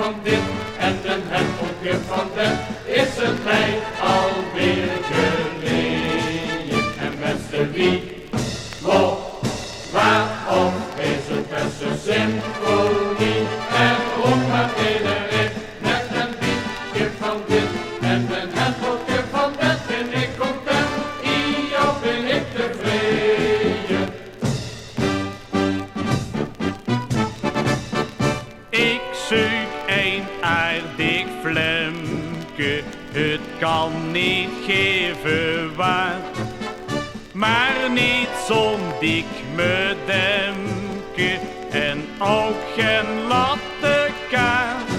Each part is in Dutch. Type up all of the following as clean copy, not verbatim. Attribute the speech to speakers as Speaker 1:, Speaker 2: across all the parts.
Speaker 1: van dit en een hempeltje van dat, is het mij alweer geleden. En beste wie, wo, waarom is het beste symfonie? En ook maar iedereen met een liedje van dit en een hempeltje van dat, ben ik content, ja ben ik tevreden.
Speaker 2: Ik zoek een aardig flemke, het kan niet geven waard, maar niet zo'n dik me demke en ook geen lattekaart.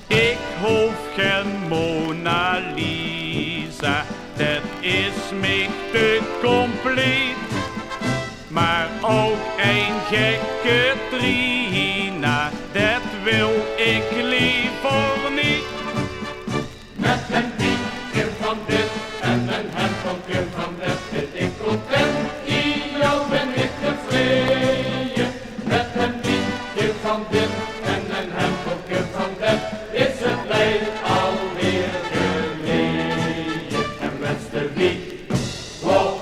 Speaker 2: Ik hoef geen Mona Lisa, dat is me te compleet, maar ook een gekke Trina, dat wil ik liever niet.
Speaker 1: Met een liedje van dit en een hempeltje van dat, ben ik content, ja ben ik tevreden. Met een liedje van dit en een hempeltje van dat, is het lijf alweer geleden. En wenste wie, wo,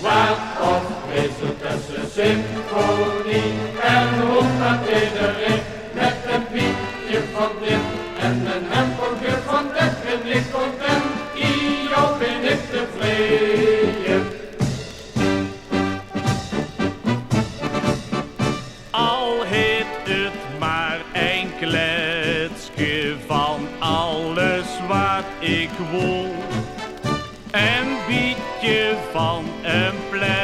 Speaker 1: waar of is het beste symfonie? En roept dat iedereen met een liedje van dit en een hempeltje van dat, ben ik content, ja ben ik tevreden.
Speaker 2: Al heet het maar een kletsje van alles wat ik wil, een beetje van een plek